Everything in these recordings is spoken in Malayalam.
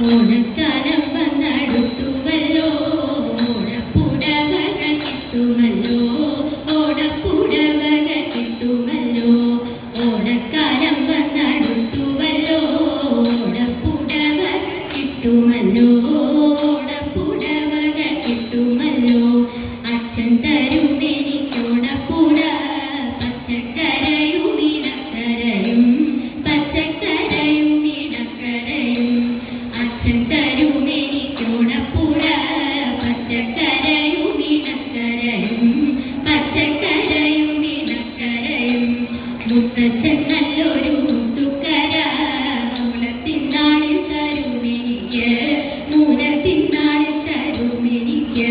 ഓണക്കാലം വന്നടുത്തുവല്ലോ, ഓണപ്പുടവകൾ കിട്ടുമല്ലോ, ഓണപ്പുടവകൾ കിട്ടുമല്ലോ. ഓണക്കാലം വന്നടുത്തുവല്ലോ, ഓണപ്പുടവകൾ കിട്ടുമല്ലോ, ഓണപ്പുടവകൾ കിട്ടുമല്ലോ. അച്ഛൻ തരുമെനിക്കോണപ്പുട, പച്ചക്കരയും ഇടക്കരയും, പച്ചക്കരയും ഇടക്കരയും. അച്ഛൻ തരുമെനിക്കോണപ്പുട, പച്ചക്കരയും ഇടക്കരയും, പച്ചക്കരയും ഇടക്കരയും. മുത്തച്ഛൻ നല്ലൊരു മുത്തുക്കര, മൂലത്തിനാളിൽ തരുമെനിക്ക്, മൂലത്തിനാളിൽ തരുമെനിക്ക്.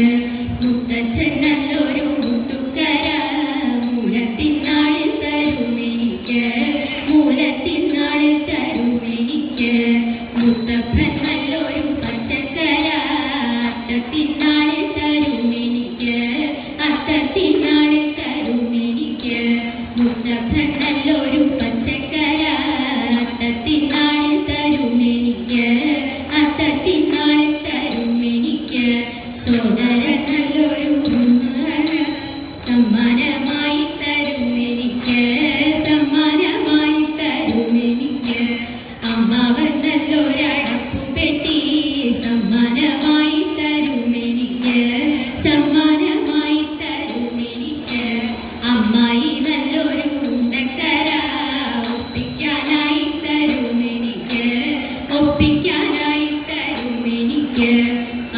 മുത്തച്ഛൻ നല്ലൊരു മുത്തുക്കര, മൂലത്തിനാളിൽ തരുമെനിക്ക്, മൂലത്തിനാളിൽ തരുമെനിക്ക്. മുത്തപ്പൻ നല്ലൊരു പച്ചക്കര, അത്തത്തിനാളിൽ തരുമെനിക്ക്, അത്തത്തിനാളിൽ തരുമെനിക്ക്. മുത്തപ്പൻ നല്ലൊരു പച്ചക്കര, അത്തത്തിനാളിൽ തരുമെനിക്ക്, അത്തത്തിനാളിൽ തരുമെനിക്ക്. സോദരൻ നല്ലൊരു സമ്മാനമായി തരുമെനിക്ക്, സമ്മാനമായി തരുമെനിക്ക്. അമ്മാവൻ നല്ലൊരടപ്പുപെട്ടി സമ്മാനമായി തരുമെനിക്ക്, സമ്മാനമായി തരുമെനിക്ക്. അമ്മായി നല്ലൊരു ഉണ്ടക്കര ഒപ്പിക്കാനായി തരുമെനിക്ക്, ഒപ്പിക്കാനായി തരുമെനിക്ക്.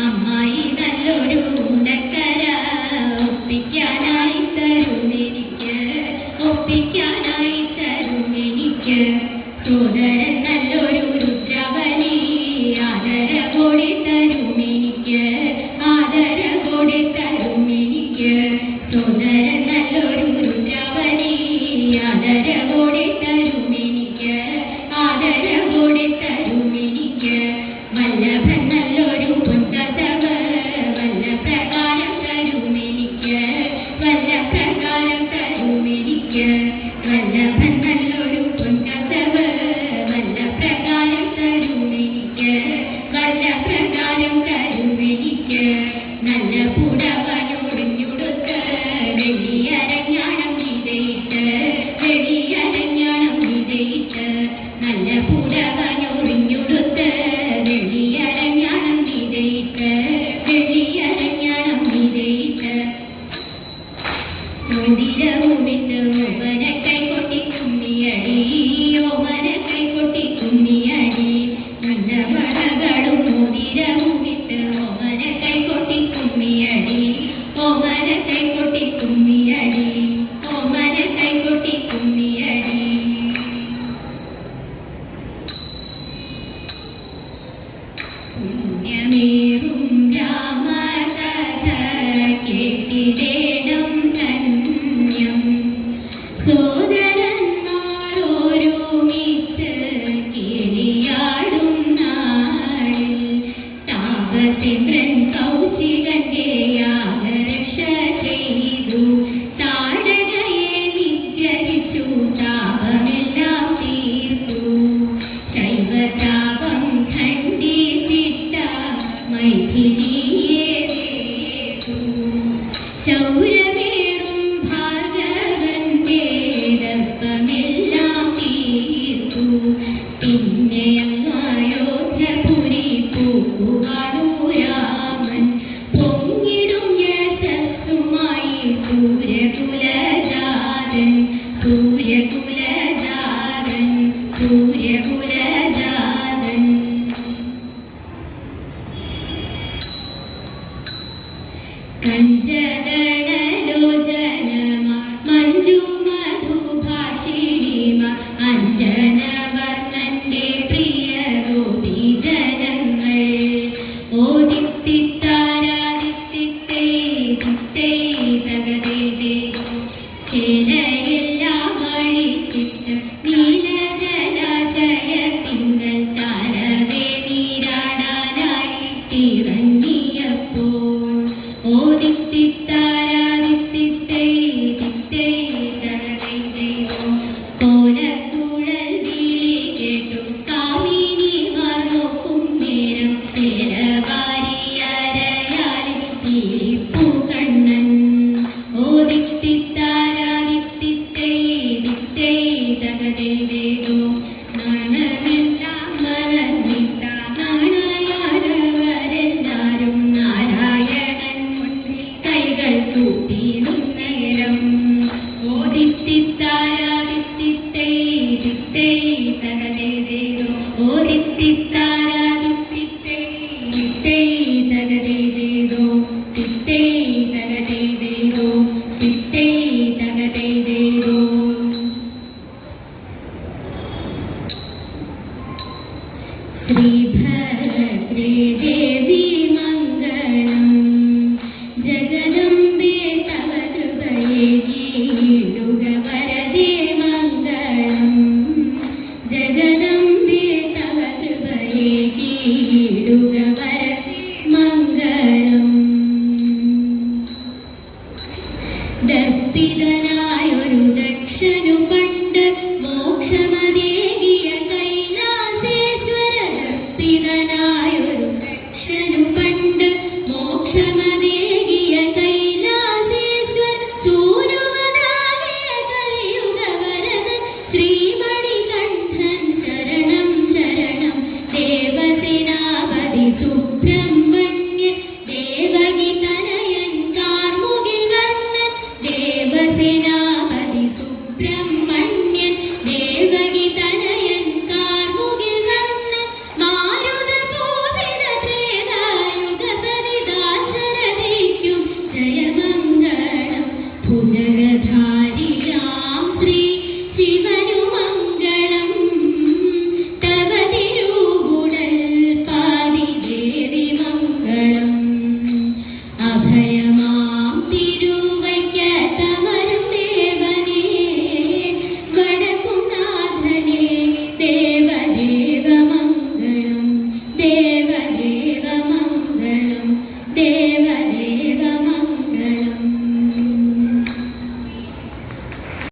അമ്മായി നല്ലൊരു ഉണ്ടക്കര ഒപ്പിക്കാനായി തരുമെനിക്ക്, ഒപ്പിക്കാനായി തരുമെനിക്ക്. സോദരൻ നല്ലൊരു രുദ്രവലി ആദരവോടെ തരുമെനിക്ക്, ആദരവോടെ തരുമെനിക്ക്. സോദരൻ നല്ലൊരു രുദ്രവലി ആദരവോടെ തരുമെനിക്ക്, ആദരവോടെ തരുമെനിക്ക്. വല്ലഭൻ നല്ലൊരു പൊൻകസവ് വല്ലപ്രകാരം തരുമെനിക്ക്, വല്ലപ്രകാരം തരുമെനിക്ക്. വല്ലഭൻ നല്ലൊരു പൊൻകസവ് വല്ലപ്രകാരം തരുമെനിക്ക്, വല്ലപ്രകാരം തരുമെനിക്ക്. നല്ല പുടവനൊടിഞ്ഞുടുത്ത് വെള്ളിയരഞ്ഞാണം വിതയിട്ട്, വെള്ളിയരഞ്ഞാണം വിതയിട്ട്. നല്ല പുടവനൊടിഞ്ഞുടുത്ത് വെള്ളിയരഞ്ഞാണം വിതയിട്ട്, വെള്ളിയരഞ്ഞാണം വിതയിട്ട്. മോതിരവുമിട്ട് ഓമന കൈകൊട്ടി കുമ്മിയടി, ഓമന കൈകൊട്ടി കുമ്മിയടി. നല്ല വളകളും മോതിരവുമിട്ട് ഓമന കൈകൊട്ടി കുമ്മിയടി, ഓമന കൈകൊട്ടി കുമ്മിയടി, ഓമന കൈകൊട്ടി കുമ്മിയടി. പുണ്യമേറും രാമകഥ കേട്ടിടേണം ധന്യം, സോദരന്മാരോരുമിച്ച് കിളിയാടും നാളിൽ. താപസേന്ദ്രൻ കൗശികന്റെ യാഗരക്ഷ ചെയ്തു, താടകയെ നിഗ്രഹിച്ചു, താപമെല്ലാം തീർത്തു. ശൈവചാപം ഖണ്ഡിച്ചിട്ട മൈഥിലിയെ വേട്ടു. ശൗരമേറും ഭാർഗവന്റെ ദർപ്പമെല്ലാം തീർത്തു. പിന്നെ അങ്ങ് അയോധ്യപുരി പൂക്കുവാണൂരാ ചൊല്ലുക